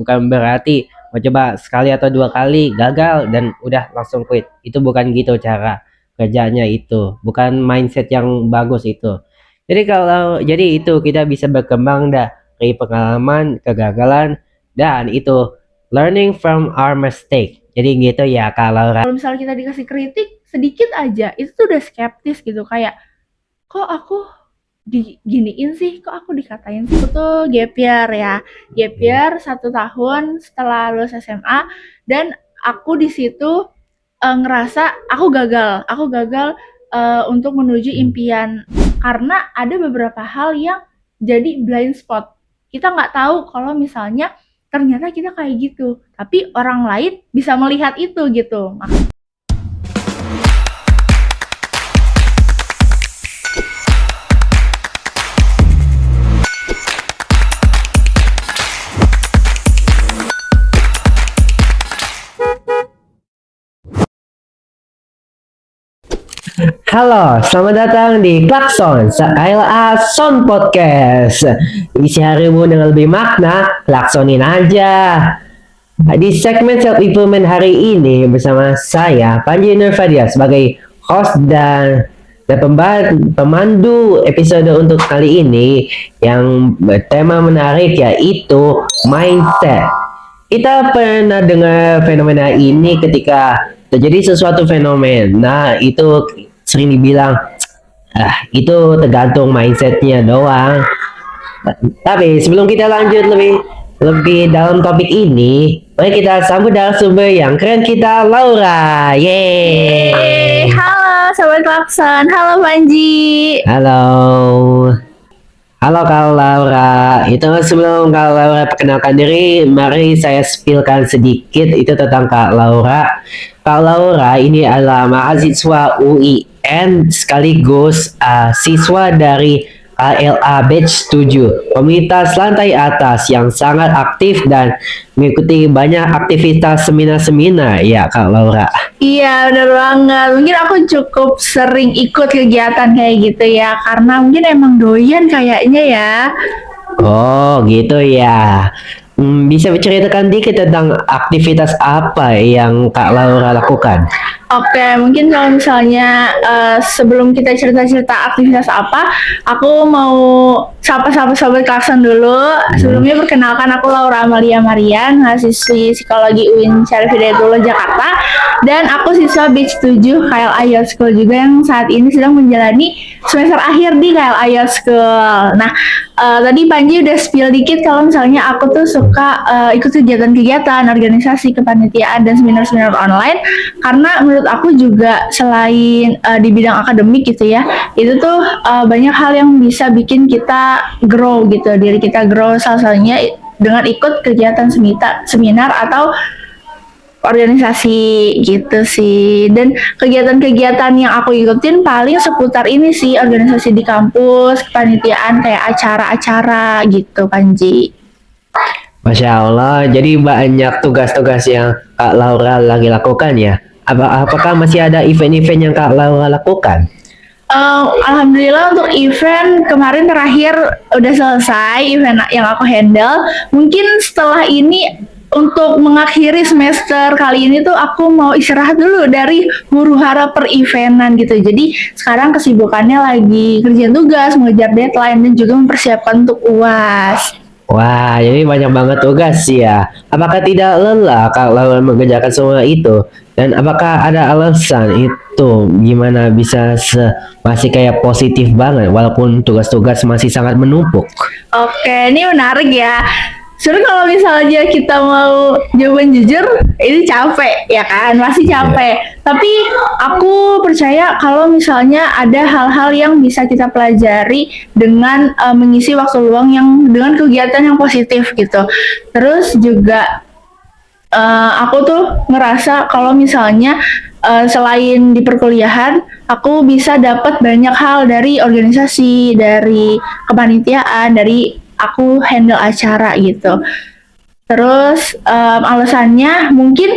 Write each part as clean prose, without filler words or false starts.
bukan berarti mau coba sekali atau dua kali gagal dan udah langsung quit. Itu bukan gitu cara kerjanya itu. Bukan mindset yang bagus itu. Jadi itu kita bisa berkembang dari pengalaman, kegagalan dan itu learning from our mistake. Jadi gitu ya kalau Kalau misalnya kita dikasih kritik sedikit aja, itu tuh udah skeptis gitu, kayak kok aku diginiin sih, kok aku dikatain sih. Aku tuh gap year ya, gap year 1 tahun setelah lulus SMA, dan aku di situ ngerasa aku gagal untuk menuju impian, karena ada beberapa hal yang jadi blind spot. Kita nggak tahu kalau misalnya ternyata kita kayak gitu, tapi orang lain bisa melihat itu gitu. halo, selamat datang di Klakson, KLA Sound Podcast. Isi harimu dengan lebih makna, klaksonin aja. Di segmen Self Improvement hari ini bersama saya, Panji Nurfadia, sebagai host dan pemandu episode untuk kali ini yang bertema menarik yaitu mindset. Kita pernah dengar fenomena ini ketika terjadi sesuatu fenomena itu sering dibilang itu tergantung mindsetnya doang. Tapi sebelum kita lanjut lebih dalam topik ini, mari kita sambut narasumber yang keren kita, Laura. Yeay. Halo Sobat Klakson, halo Panji. Halo. Halo Kak Laura. Itu sebelum Kak Laura perkenalkan diri, mari saya spillkan sedikit itu tentang Kak Laura. Kak Laura ini adalah mahasiswa UIN sekaligus siswa dari KLA Batch 7, komunitas lantai atas yang sangat aktif dan mengikuti banyak aktivitas seminar-seminar ya Kak Laura. Iya bener banget, mungkin aku cukup sering ikut kegiatan kayak gitu ya, karena mungkin emang doyan kayaknya ya. Oh gitu ya. Bisa berceritakan dikit tentang aktivitas apa yang Kak Laura lakukan? Oke, mungkin kalau misalnya sebelum kita cerita-cerita aktivitas apa, aku mau sapa-sapa Sobat Klakson dulu. Sebelumnya perkenalkan, aku Laura Amalia Marian, mahasiswi psikologi UIN Syarif Hidayatullah Jakarta, dan aku siswa batch 7 KLA Youth School juga yang saat ini sedang menjalani semester akhir di KLA Youth School. Nah, tadi Panji udah spill dikit kalau misalnya aku tuh suka ikut kegiatan-kegiatan, organisasi, kepanitiaan, dan seminar-seminar online, karena menurut aku juga selain di bidang akademik gitu ya, itu tuh banyak hal yang bisa bikin kita grow gitu, diri kita grow, salah satunya dengan ikut kegiatan seminar atau organisasi gitu sih. Dan kegiatan-kegiatan yang aku ikutin paling seputar ini sih, organisasi di kampus, kepanitiaan kayak acara-acara gitu Panji. Masya Allah, jadi banyak tugas-tugas yang Kak Laura lagi lakukan ya. Apakah masih ada event-event yang Kak Laura lakukan? Alhamdulillah untuk event kemarin terakhir udah selesai event yang aku handle. Mungkin setelah ini untuk mengakhiri semester kali ini tuh aku mau istirahat dulu dari huru-hara per eventan gitu. Jadi sekarang kesibukannya lagi kerjaan tugas, mengejar deadline, dan juga mempersiapkan untuk UAS. Wah, jadi banyak banget tugas ya. Apakah tidak lelah Kak Laura mengerjakan semua itu? Dan apakah ada alasan itu gimana bisa masih kayak positif banget walaupun tugas-tugas masih sangat menumpuk? Oke, ini menarik ya. Sebenarnya kalau misalnya kita mau jawaban jujur, ini capek ya kan, masih capek. Tapi aku percaya kalau misalnya ada hal-hal yang bisa kita pelajari dengan mengisi waktu luang yang dengan kegiatan yang positif gitu. Terus juga aku tuh ngerasa kalau misalnya selain di perkuliahan, aku bisa dapat banyak hal dari organisasi, dari kepanitiaan, dari aku handle acara gitu. Terus alasannya mungkin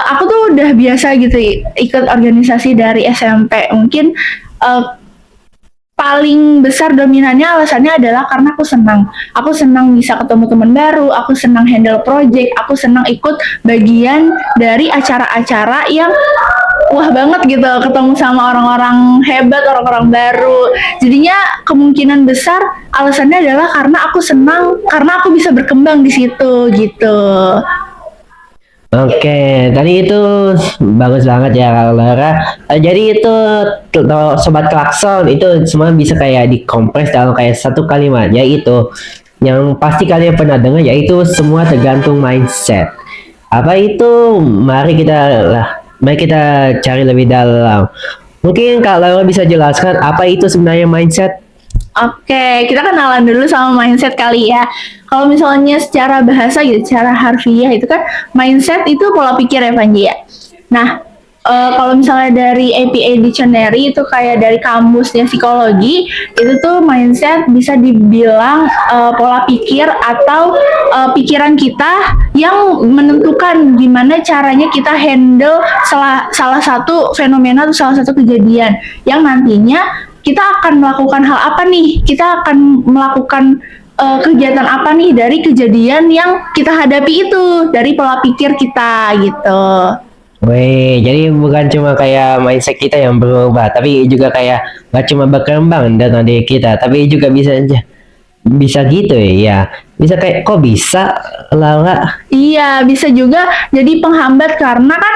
aku tuh udah biasa gitu ikut organisasi dari SMP. Mungkin paling besar dominannya alasannya adalah karena aku senang. Aku senang bisa ketemu teman baru, aku senang handle project, aku senang ikut bagian dari acara-acara yang wah banget gitu, ketemu sama orang-orang hebat, orang-orang baru. Jadinya kemungkinan besar alasannya adalah karena aku senang, karena aku bisa berkembang di situ gitu. Oke, tadi itu bagus banget ya Kak Laura. Jadi itu sobat klakson itu semua bisa kayak dikompres dalam kayak satu kalimat, yaitu yang pasti kalian pernah dengar, yaitu semua tergantung mindset. Apa itu? Mari kita cari lebih dalam. Mungkin Kak Laura bisa jelaskan apa itu sebenarnya mindset? Oke, kita kenalan dulu sama mindset kali ya. Kalau misalnya secara bahasa gitu, secara harfiah itu kan mindset itu pola pikir ya Panji ya. Nah, kalau misalnya dari APA Dictionary itu kayak dari kamusnya psikologi, itu tuh mindset bisa dibilang pola pikir atau pikiran kita yang menentukan gimana caranya kita handle salah satu fenomena atau salah satu kejadian yang nantinya kita akan melakukan hal apa nih? Kita akan melakukan kegiatan apa nih dari kejadian yang kita hadapi itu dari pola pikir kita gitu. Wih, jadi bukan cuma kayak mindset kita yang berubah, tapi juga kayak gak cuma berkembang dalam diri kita, tapi juga bisa gitu ya. Bisa kayak kok bisa Laura? Iya, bisa juga jadi penghambat karena kan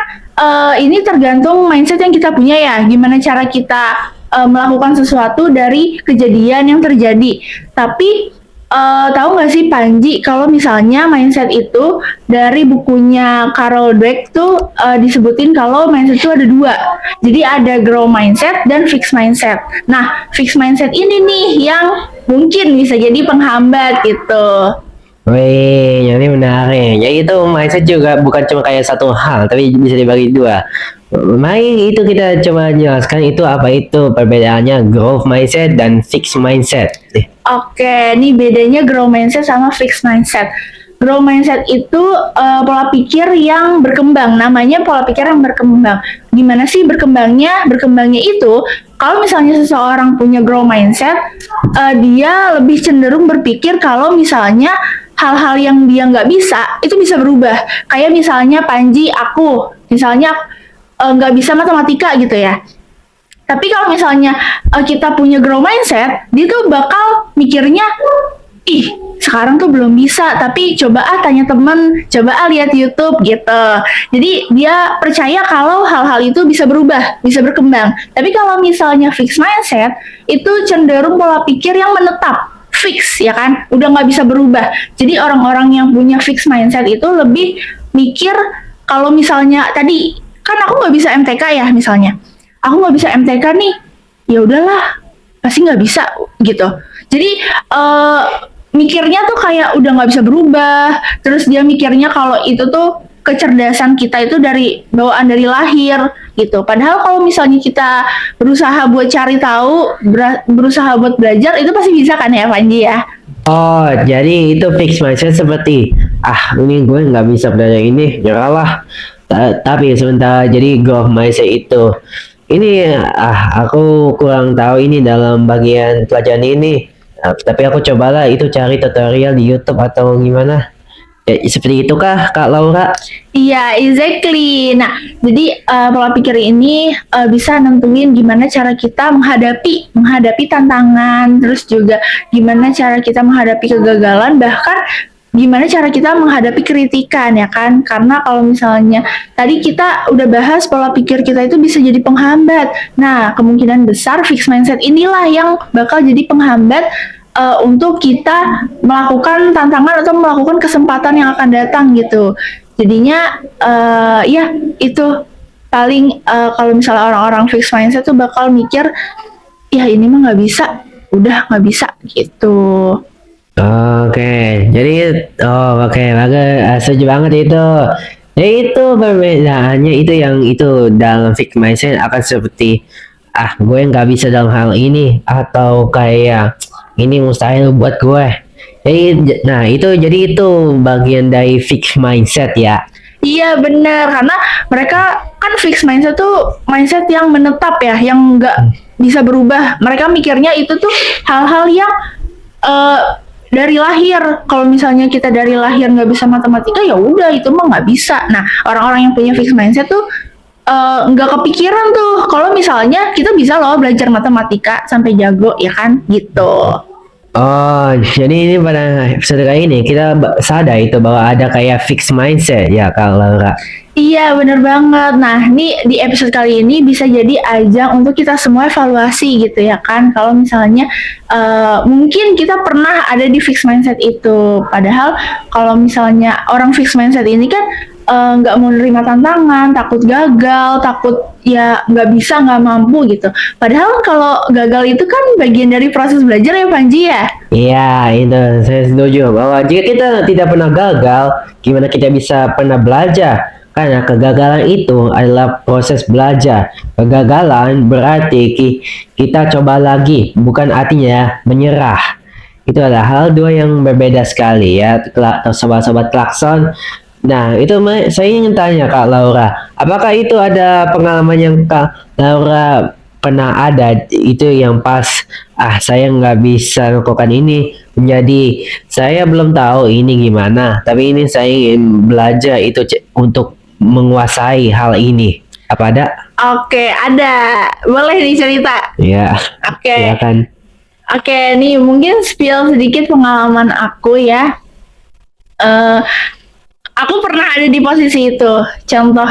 ini tergantung mindset yang kita punya ya. Gimana cara kita melakukan sesuatu dari kejadian yang terjadi. Tapi tahu nggak sih Panji, kalau misalnya mindset itu dari bukunya Carol Dweck tuh disebutin kalau mindset itu ada dua. Jadi ada grow mindset dan fixed mindset. Nah, fixed mindset ini nih yang mungkin bisa jadi penghambat gitu. Wih, yang ini menarik. Jadi itu mindset juga bukan cuma kayak satu hal, tapi bisa dibagi dua. Mari itu kita coba jelaskan itu apa itu perbedaannya growth mindset dan fixed mindset. Oke, ini bedanya grow mindset sama fixed mindset. Grow mindset itu pola pikir yang berkembang, namanya pola pikir yang berkembang. Gimana sih berkembangnya? Berkembangnya itu, kalau misalnya seseorang punya grow mindset, dia lebih cenderung berpikir kalau misalnya hal-hal yang dia nggak bisa, itu bisa berubah. Kayak misalnya Panji, aku, misalnya nggak bisa matematika gitu ya. Tapi kalau misalnya kita punya grow mindset, dia tuh bakal mikirnya, ih sekarang tuh belum bisa, tapi coba tanya temen, coba lihat YouTube gitu. Jadi dia percaya kalau hal-hal itu bisa berubah, bisa berkembang. Tapi kalau misalnya fixed mindset, itu cenderung pola pikir yang menetap, fix ya kan, udah nggak bisa berubah. Jadi orang-orang yang punya fixed mindset itu lebih mikir kalau misalnya tadi kan aku nggak bisa MTK ya misalnya, aku nggak bisa MTK nih, ya udahlah pasti nggak bisa gitu. Jadi mikirnya tuh kayak udah nggak bisa berubah, terus dia mikirnya kalau itu tuh kecerdasan kita itu dari bawaan dari lahir gitu. Padahal kalau misalnya kita berusaha buat cari tahu, berusaha buat belajar, itu pasti bisa kan ya Panji ya? Oh, jadi itu fixed mindset seperti ini gue nggak bisa belajar ini, nyerahlah. Tapi sebentar, jadi growth mindset itu ini aku kurang tahu ini dalam bagian pelajaran ini. Tapi aku cobalah itu cari tutorial di YouTube atau gimana. Ya, seperti itukah Kak Laura? Iya, exactly. Nah, jadi pola pikir ini bisa nentuin gimana cara kita menghadapi tantangan, terus juga gimana cara kita menghadapi kegagalan, bahkan gimana cara kita menghadapi kritikan ya kan. Karena kalau misalnya tadi kita udah bahas pola pikir kita itu bisa jadi penghambat. Nah, kemungkinan besar fixed mindset inilah yang bakal jadi penghambat untuk kita melakukan tantangan atau melakukan kesempatan yang akan datang gitu. Jadinya ya itu paling kalau misalnya orang-orang fixed mindset tuh bakal mikir ya ini mah nggak bisa, udah nggak bisa gitu. Oke, jadi oke, bagus, setuju banget itu. Ya itu perbedaannya itu yang itu dalam fixed mindset akan seperti gue nggak bisa dalam hal ini atau kayak ini mustahil buat gue. Nah jadi itu bagian dari fixed mindset ya. Iya benar, karena mereka kan fixed mindset tuh mindset yang menetap ya, yang bisa berubah. Mereka mikirnya itu tuh hal-hal yang dari lahir. Kalau misalnya kita dari lahir nggak bisa matematika, ya udah itu mah nggak bisa. Nah, orang-orang yang punya fixed mindset tuh nggak kepikiran tuh kalau misalnya kita bisa loh belajar matematika sampai jago, ya kan, gitu. Oh, jadi ini pada episode kali ini kita sadar itu bahwa ada kayak fixed mindset ya Kak Laura. Iya, bener banget. Nah, nih di episode kali ini bisa jadi ajang untuk kita semua evaluasi gitu ya kan. Kalau misalnya mungkin kita pernah ada di fixed mindset itu. Padahal kalau misalnya orang fixed mindset ini kan nggak mau nerima tantangan, takut gagal, takut ya nggak bisa, nggak mampu gitu. Padahal kalau gagal itu kan bagian dari proses belajar ya Panji ya. Iya, itu saya setuju bahwa jika kita tidak pernah gagal, gimana kita bisa pernah belajar? Karena kegagalan itu adalah proses belajar. Kegagalan berarti kita coba lagi, bukan artinya menyerah. Itu adalah hal dua yang berbeda sekali ya, sobat-sobat klakson. Nah, itu saya ingin tanya Kak Laura, apakah itu ada pengalaman yang Kak Laura pernah ada itu yang pas saya nggak bisa melakukan ini, menjadi saya belum tahu ini gimana, tapi ini saya ingin belajar itu untuk menguasai hal ini. Apa ada? Oke, ada. Boleh nih cerita. Ya, Oke. silakan. Oke, nih mungkin spill sedikit pengalaman aku ya. Aku pernah ada di posisi itu. Contoh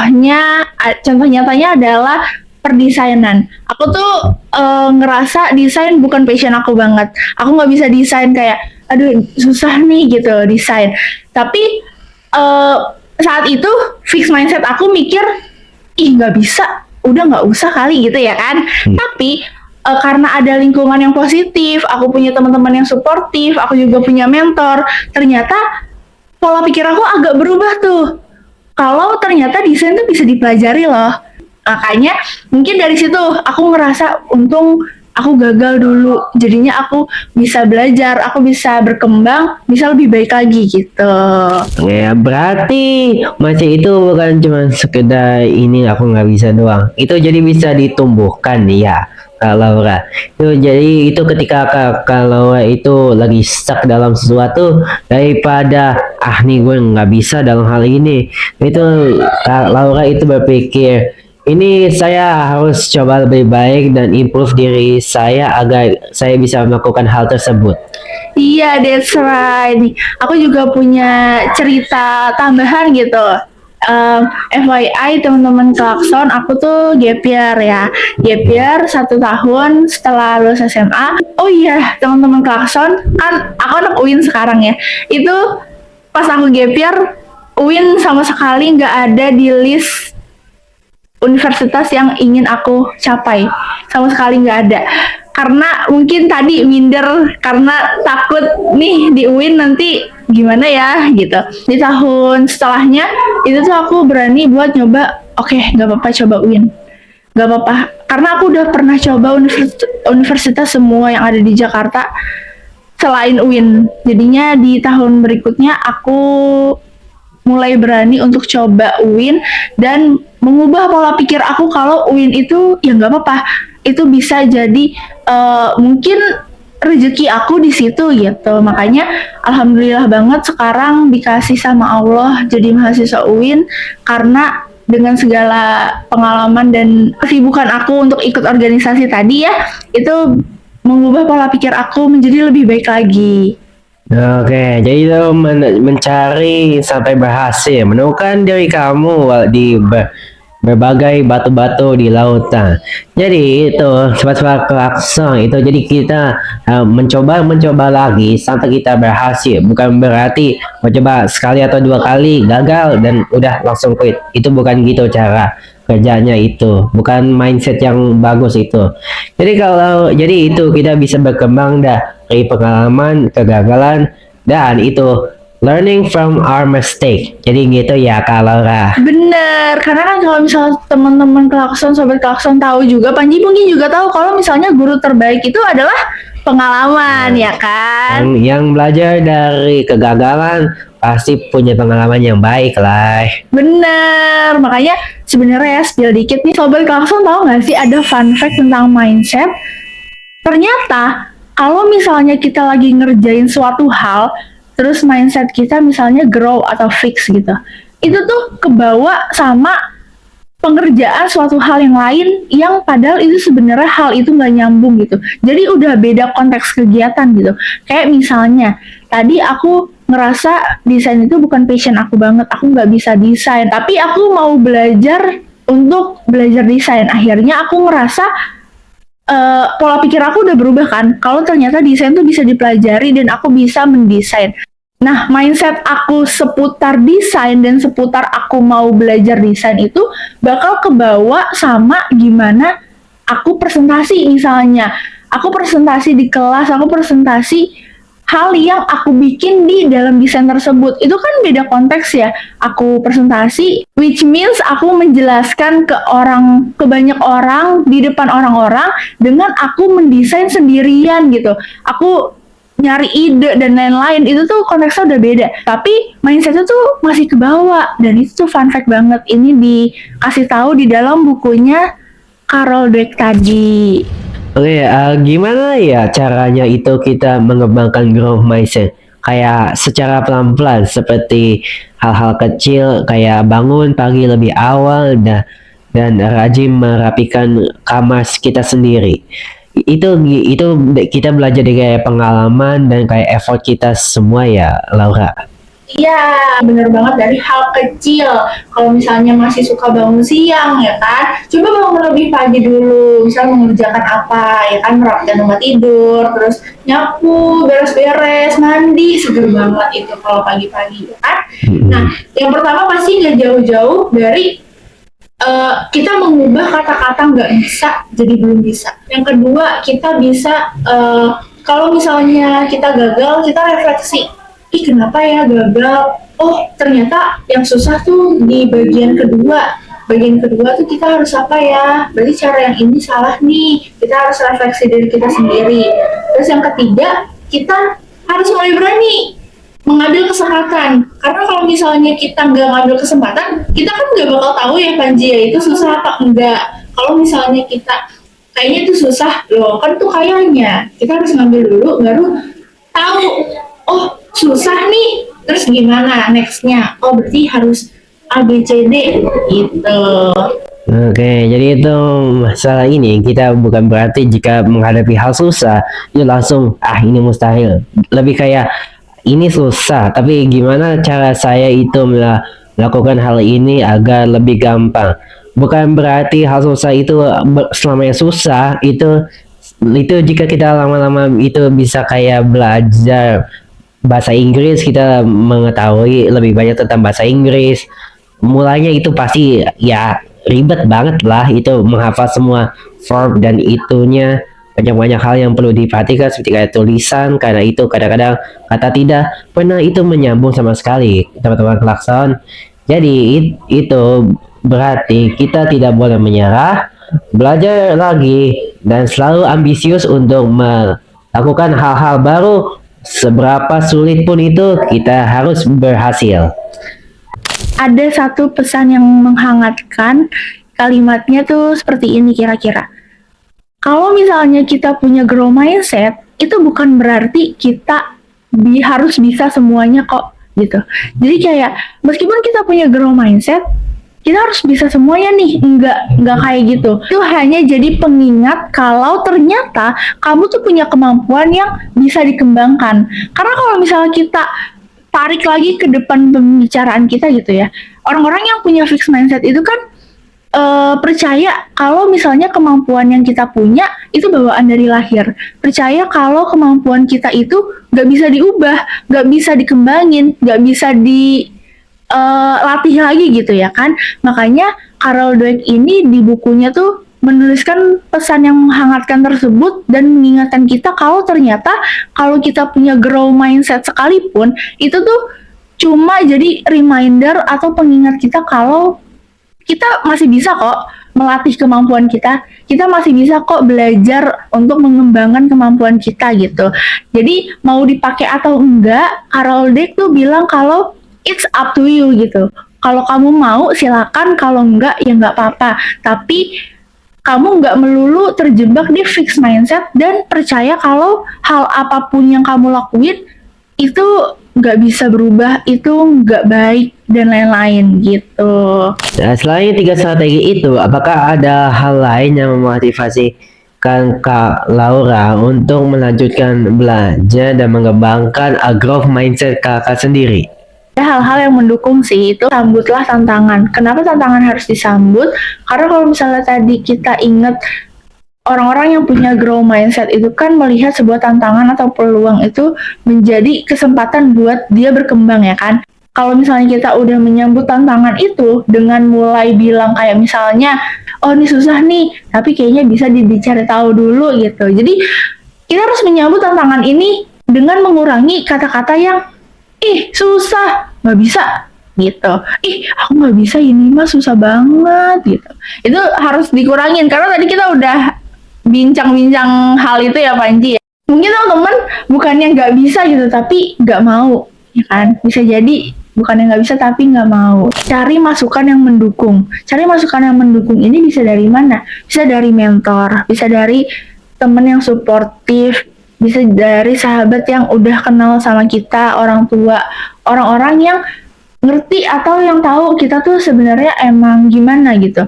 nyatanya adalah perdesainan. Aku tuh ngerasa desain bukan passion aku banget. Aku nggak bisa desain, kayak, aduh susah nih gitu desain. Tapi saat itu fixed mindset aku mikir, ih nggak bisa, udah nggak usah kali gitu ya kan. Tapi karena ada lingkungan yang positif, aku punya teman-teman yang suportif, aku juga punya mentor, ternyata pola pikir aku agak berubah tuh. Kalau ternyata desain tuh bisa dipelajari loh. Makanya mungkin dari situ aku ngerasa untung aku gagal dulu. Jadinya aku bisa belajar, aku bisa berkembang, bisa lebih baik lagi gitu. Ya berarti masih itu bukan cuma sekedar ini aku nggak bisa doang. Itu jadi bisa ditumbuhkan ya Kak Laura. Itu jadi itu ketika Kak Laura itu lagi stuck dalam sesuatu, daripada nih gue nggak bisa dalam hal ini, itu Kak Laura itu berpikir ini saya harus coba lebih baik dan improve diri saya agar saya bisa melakukan hal tersebut. Iya, that's right. Aku juga punya cerita tambahan gitu. FYI teman-teman klakson, aku tuh gap year ya. Gap year 1 tahun setelah lulus SMA. Oh iya, teman-teman klakson, kan aku anak UIN sekarang ya. Itu pas aku gap year, UIN sama sekali nggak ada di list universitas yang ingin aku capai, sama sekali nggak ada. Karena mungkin tadi minder, karena takut nih di UIN nanti gimana ya gitu. Di tahun setelahnya itu tuh aku berani buat nyoba, oke, nggak apa-apa coba UIN, nggak apa-apa, karena aku udah pernah coba universitas semua yang ada di Jakarta selain UIN. Jadinya di tahun berikutnya aku mulai berani untuk coba UIN dan mengubah pola pikir aku kalau UIN itu ya nggak apa-apa, itu bisa jadi mungkin rezeki aku di situ gitu. Makanya alhamdulillah banget sekarang dikasih sama Allah jadi mahasiswa UIN, karena dengan segala pengalaman dan kesibukan aku untuk ikut organisasi tadi ya, itu mengubah pola pikir aku menjadi lebih baik lagi. Oke, jadi itu mencari sampai berhasil menemukan diri kamu di berbagai batu-batu di lautan. Jadi itu sobat-sobat klakson itu, jadi kita mencoba lagi sampai kita berhasil. Bukan berarti mencoba sekali atau 2 kali gagal dan udah langsung quit. Itu bukan gitu cara kerjanya, itu bukan mindset yang bagus itu. Jadi jadi itu kita bisa berkembang dari pengalaman kegagalan, dan itu learning from our mistake. Jadi gitu ya Kak Laura. Bener, karena kan kalau misalnya teman-teman klakson, sobat klakson tahu juga, Panji mungkin juga tahu kalau misalnya guru terbaik itu adalah pengalaman, ya kan? Yang belajar dari kegagalan pasti punya pengalaman yang baik lah. Bener, makanya sebenarnya ya, spill dikit nih, Sobat Klakson tahu nggak sih ada fun fact tentang mindset? Ternyata kalau misalnya kita lagi ngerjain suatu hal, terus mindset kita misalnya grow atau fix gitu, itu tuh kebawa sama pengerjaan suatu hal yang lain yang padahal itu sebenarnya hal itu nggak nyambung gitu. Jadi udah beda konteks kegiatan gitu. Kayak misalnya tadi aku ngerasa desain itu bukan passion aku banget, aku nggak bisa desain, tapi aku mau belajar untuk belajar desain. Akhirnya aku ngerasa pola pikir aku udah berubah kan, kalau ternyata desain tuh bisa dipelajari dan aku bisa mendesain. Nah, mindset aku seputar desain dan seputar aku mau belajar desain itu bakal kebawa sama gimana aku presentasi misalnya. Aku presentasi di kelas, aku presentasi hal yang aku bikin di dalam desain tersebut. Itu kan beda konteks ya. Aku presentasi, which means aku menjelaskan ke banyak orang, di depan orang-orang, dengan aku mendesain sendirian gitu. Aku nyari ide dan lain-lain, itu tuh konteksnya udah beda, tapi mindsetnya tuh masih ke bawah. Dan itu tuh fun fact banget, ini dikasih tahu di dalam bukunya Carol Dweck tadi. Oke, gimana ya caranya itu kita mengembangkan growth mindset? Kayak secara pelan-pelan, seperti hal-hal kecil kayak bangun pagi lebih awal dan rajin merapikan kamar kita sendiri. Itu kita belajar dari kayak pengalaman dan kayak effort kita semua ya, Laura. Iya, bener banget, dari hal kecil. Kalau misalnya masih suka bangun siang ya kan, coba bangun lebih pagi dulu, misal mengerjakan apa ya kan, merapikan tempat tidur, terus nyapu, beres-beres, mandi, seger banget itu kalau pagi-pagi ya kan. Nah, yang pertama pasti nggak jauh-jauh dari kita mengubah kata-kata nggak bisa jadi belum bisa. Yang kedua, kita bisa kalau misalnya kita gagal, kita refleksi. Ih, kenapa ya gagal? Oh, ternyata yang susah tuh di bagian kedua. Bagian kedua tuh kita harus apa ya? Berarti cara yang ini salah nih. Kita harus refleksi diri kita sendiri. Terus yang ketiga, kita harus mulai berani mengambil kesempatan. Karena kalau misalnya kita nggak ngambil kesempatan, kita kan nggak bakal tahu ya Panji ya itu susah apa enggak. Kalau misalnya kita kayaknya itu susah loh, kan tuh kayaknya kita harus ngambil dulu, baru tahu. Oh, susah nih, terus gimana nextnya? Oh, berarti harus A, B, C, D gitu. Oke, jadi itu masalah ini kita bukan berarti jika menghadapi hal susah itu langsung ini mustahil. Lebih kayak ini susah, tapi gimana cara saya itu melakukan hal ini agar lebih gampang. Bukan berarti hal susah itu selamanya susah. Itu jika kita lama-lama itu bisa kayak belajar bahasa Inggris, kita mengetahui lebih banyak tentang bahasa Inggris. Mulanya itu pasti ya ribet banget lah, itu menghafal semua verb dan itunya, banyak hal yang perlu diperhatikan seperti kayak tulisan, karena itu kadang-kadang kata tidak pernah itu menyambung sama sekali, teman-teman Klakson. Jadi itu berarti kita tidak boleh menyerah, belajar lagi dan selalu ambisius untuk melakukan hal-hal baru. Seberapa sulit pun itu, kita harus berhasil. Ada satu pesan yang menghangatkan, kalimatnya tuh seperti ini kira-kira. Kalau misalnya kita punya grow mindset, itu bukan berarti kita harus bisa semuanya kok gitu. Jadi kayak meskipun kita punya grow mindset, kita harus bisa semuanya nih, enggak kayak gitu. Itu hanya jadi pengingat kalau ternyata kamu tuh punya kemampuan yang bisa dikembangkan. Karena kalau misalnya kita tarik lagi ke depan pembicaraan kita gitu ya, orang-orang yang punya fixed mindset itu kan percaya kalau misalnya kemampuan yang kita punya itu bawaan dari lahir. Percaya kalau kemampuan kita itu nggak bisa diubah, nggak bisa dikembangin, nggak bisa latih lagi gitu ya kan. Makanya Carol Dweck ini di bukunya tuh menuliskan pesan yang menghangatkan tersebut dan mengingatkan kita kalau ternyata kalau kita punya grow mindset sekalipun, itu tuh cuma jadi reminder atau pengingat kita kalau kita masih bisa kok melatih kemampuan kita masih bisa kok belajar untuk mengembangkan kemampuan kita gitu. Jadi mau dipakai atau enggak, Carol Dweck tuh bilang kalau it's up to you gitu. Kalau kamu mau silakan, kalau enggak ya enggak apa-apa. Tapi kamu nggak melulu terjebak di fixed mindset dan percaya kalau hal apapun yang kamu lakuin itu nggak bisa berubah, itu nggak baik dan lain-lain gitu. Nah, selain 3 strategi itu, apakah ada hal lain yang memotivasi Kak Laura untuk melanjutkan belajar dan mengembangkan growth mindset kakak sendiri? Ada hal-hal yang mendukung sih, itu sambutlah tantangan. Kenapa tantangan harus disambut? Karena kalau misalnya tadi kita ingat orang-orang yang punya grow mindset itu kan melihat sebuah tantangan atau peluang itu menjadi kesempatan buat dia berkembang ya kan. Kalau misalnya kita udah menyambut tantangan itu dengan mulai bilang kayak misalnya, oh ini susah nih, tapi kayaknya bisa dicari tahu dulu gitu. Jadi kita harus menyambut tantangan ini dengan mengurangi kata-kata yang susah, nggak bisa gitu. Aku nggak bisa, ini mah susah banget gitu. Itu harus dikurangin karena tadi kita udah bincang-bincang hal itu ya Panji ya. Mungkin teman-teman bukannya nggak bisa gitu, tapi nggak mau, ya kan? Bisa jadi bukannya nggak bisa tapi nggak mau. Cari masukan yang mendukung. Cari masukan yang mendukung ini bisa dari mana? Bisa dari mentor, bisa dari teman yang suportif, bisa dari sahabat yang udah kenal sama kita, orang tua, orang-orang yang ngerti atau yang tahu kita tuh sebenarnya emang gimana gitu.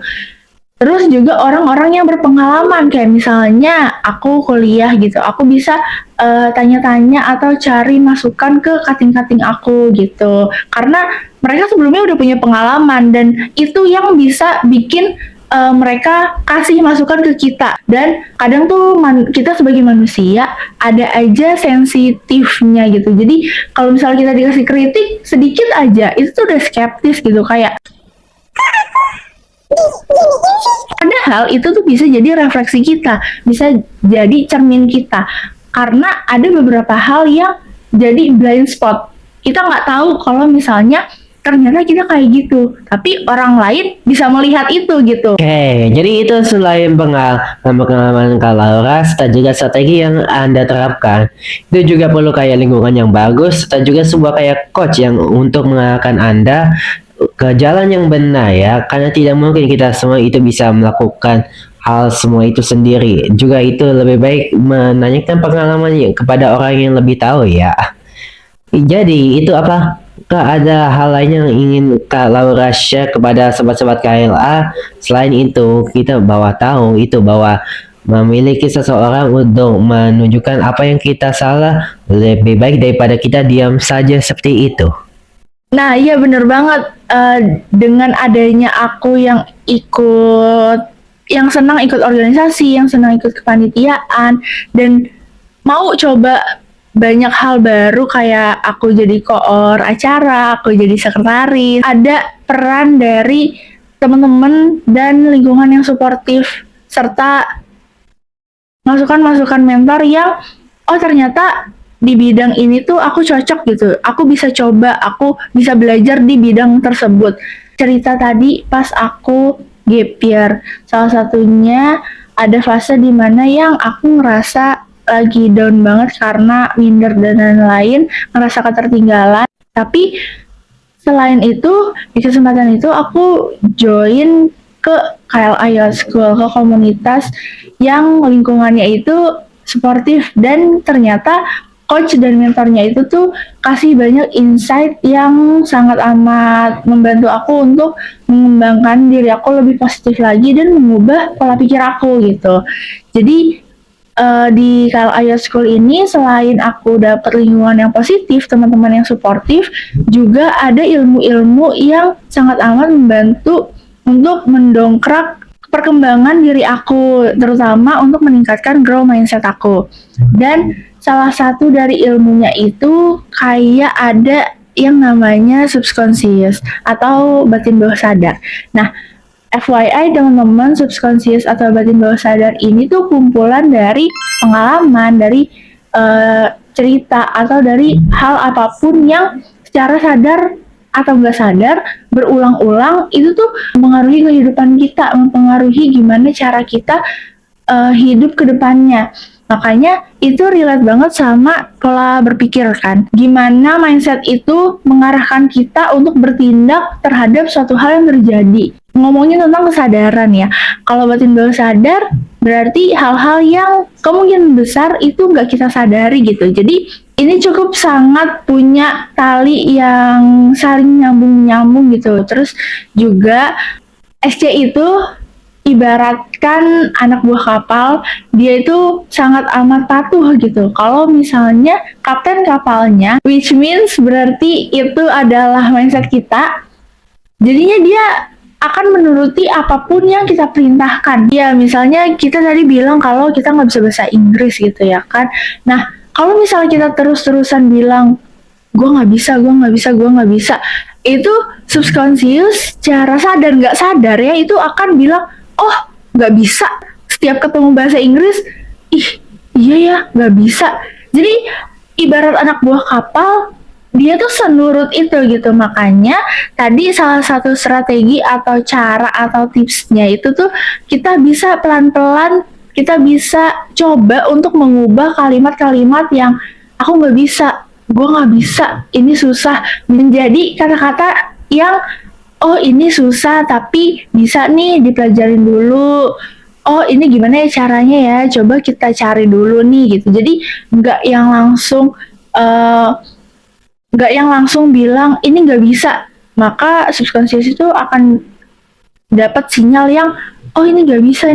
Terus juga orang-orang yang berpengalaman, kayak misalnya aku kuliah gitu, aku bisa tanya-tanya atau cari masukan ke kating-kating aku gitu. Karena mereka sebelumnya udah punya pengalaman dan itu yang bisa bikin mereka kasih masukan ke kita. Dan kadang tuh kita sebagai manusia ada aja sensitifnya gitu. Jadi kalau misalnya kita dikasih kritik sedikit aja, itu tuh udah skeptis gitu, kayak padahal itu tuh bisa jadi refleksi kita, bisa jadi cermin kita. Karena ada beberapa hal yang jadi blind spot. Kita nggak tahu kalau misalnya ternyata kita kayak gitu, tapi orang lain bisa melihat itu gitu. Oke, jadi itu selain pengalaman Kak Laura, serta juga strategi yang Anda terapkan, itu juga perlu kayak lingkungan yang bagus, serta juga sebuah kayak coach yang untuk mengarahkan Anda ke jalan yang benar ya, karena tidak mungkin kita semua itu bisa melakukan hal semua itu sendiri. Juga itu lebih baik menanyakan pengalamannya kepada orang yang lebih tahu ya. Jadi itu apa? Kak, ada hal lain yang ingin Kak Laura share kepada sobat-sobat KLA? Selain itu, kita tahu itu bahwa memiliki seseorang untuk menunjukkan apa yang kita salah lebih baik daripada kita diam saja seperti itu. Nah, iya bener banget. Dengan adanya aku yang senang ikut organisasi, yang senang ikut kepanitiaan, dan mau coba banyak hal baru, kayak aku jadi koor acara, aku jadi sekretaris. Ada peran dari teman-teman dan lingkungan yang suportif, serta masukan-masukan mentor yang ternyata di bidang ini tuh aku cocok gitu, aku bisa coba, aku bisa belajar di bidang tersebut. Cerita tadi pas aku gap year, salah satunya ada fase dimana yang aku ngerasa lagi down banget karena minder dan lain-lain, ngerasa ketertinggalan. Tapi selain itu, di kesempatan itu aku join ke KLA Youth School, ke komunitas yang lingkungannya itu suportif, dan ternyata coach dan mentornya itu tuh kasih banyak insight yang sangat amat membantu aku untuk mengembangkan diri aku lebih positif lagi dan mengubah pola pikir aku gitu. Jadi di KLA Youth School ini, selain aku dapat lingkungan yang positif, teman-teman yang suportif, juga ada ilmu-ilmu yang sangat amat membantu untuk mendongkrak perkembangan diri aku, terutama untuk meningkatkan grow mindset aku. Dan salah satu dari ilmunya itu kayak ada yang namanya subconscious atau batin bawah sadar. Nah, FYI teman-teman, subconscious atau batin bawah sadar ini tuh kumpulan dari pengalaman, dari cerita, atau dari hal apapun yang secara sadar atau nggak sadar berulang-ulang itu tuh mempengaruhi kehidupan kita, mempengaruhi gimana cara kita hidup ke depannya. Makanya itu relate banget sama pola berpikir kan. Gimana mindset itu mengarahkan kita untuk bertindak terhadap suatu hal yang terjadi. Ngomongin tentang kesadaran ya. Kalau batin bawah sadar berarti hal-hal yang kemungkinan besar itu nggak kita sadari gitu. Jadi ini cukup sangat punya tali yang saling nyambung-nyambung gitu. Terus juga SC itu ibaratkan anak buah kapal, dia itu sangat amat patuh gitu. Kalau misalnya kapten kapalnya, which means berarti itu adalah mindset kita, jadinya dia akan menuruti apapun yang kita perintahkan. Ya, misalnya kita tadi bilang kalau kita nggak bisa bahasa Inggris gitu ya kan. Nah, kalau misalnya kita terus-terusan bilang, gue nggak bisa, itu subconscious, secara sadar nggak sadar ya, itu akan bilang, oh nggak bisa. Setiap ketemu bahasa Inggris, ih iya ya nggak bisa. Jadi ibarat anak buah kapal, dia tuh senurut itu gitu. Makanya tadi salah satu strategi atau cara atau tipsnya itu tuh kita bisa pelan-pelan, kita bisa coba untuk mengubah kalimat-kalimat yang aku nggak bisa, gue nggak bisa, ini susah, menjadi kata-kata yang oh ini susah tapi bisa nih dipelajarin dulu. Oh ini gimana ya caranya ya, coba kita cari dulu nih gitu. Jadi nggak yang langsung bilang ini nggak bisa, maka subconscious itu akan dapat sinyal yang oh ini nggak bisa,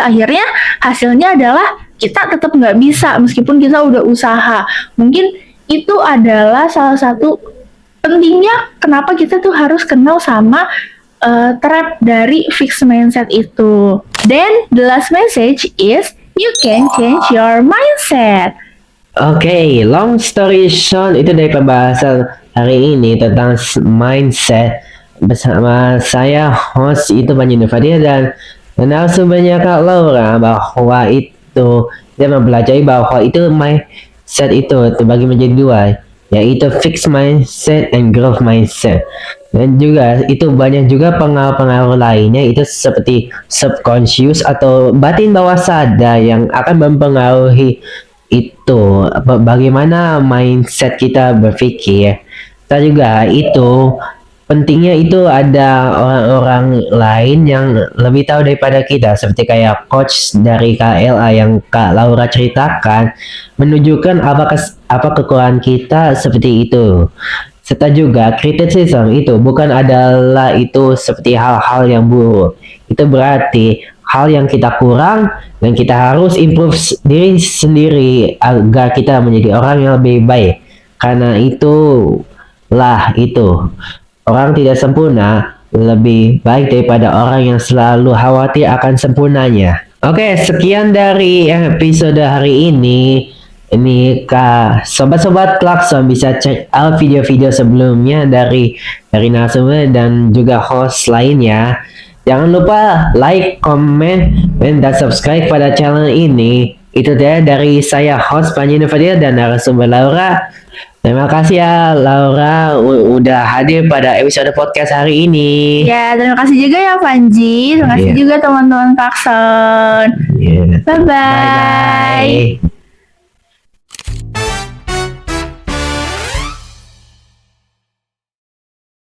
akhirnya hasilnya adalah kita tetap nggak bisa meskipun kita udah usaha. Mungkin itu adalah salah satu pentingnya kenapa kita tuh harus kenal sama trap dari fixed mindset itu. Then the last message is you can change your mindset. Oke, long story short, itu dari pembahasan hari ini tentang mindset bersama saya, host itu Panji Nufadia, dan narasumbernya Kak Laura, bahwa itu dia mempelajari bahwa itu mindset itu terbagi menjadi dua, yaitu fixed mindset and growth mindset. Dan juga itu banyak juga pengaruh-pengaruh lainnya, itu seperti subconscious atau batin bawah sadar yang akan mempengaruhi itu bagaimana mindset kita berpikir. Dan juga itu pentingnya itu ada orang-orang lain yang lebih tahu daripada kita, seperti kayak coach dari KLA yang Kak Laura ceritakan, menunjukkan apa kekurangan kita seperti itu. Serta juga criticism itu bukan adalah itu seperti hal-hal yang buruk. Itu berarti hal yang kita kurang dan kita harus improve diri sendiri agar kita menjadi orang yang lebih baik. Karena itulah itu. Orang tidak sempurna lebih baik daripada orang yang selalu khawatir akan sempurnanya. Oke, sekian dari episode hari ini. Ini Kak sobat-sobat Klakson bisa cek out video-video sebelumnya dari narasumber dan juga host lainnya. Jangan lupa like, comment, dan subscribe pada channel ini. Itu dia dari saya, host Panji Nufadia, dan narasumber Laura. Terima kasih ya Laura udah hadir pada episode podcast hari ini. Ya, terima kasih juga ya Panji. Terima kasih juga teman-teman Klakson. Yeah. Bye-bye. Bye-bye.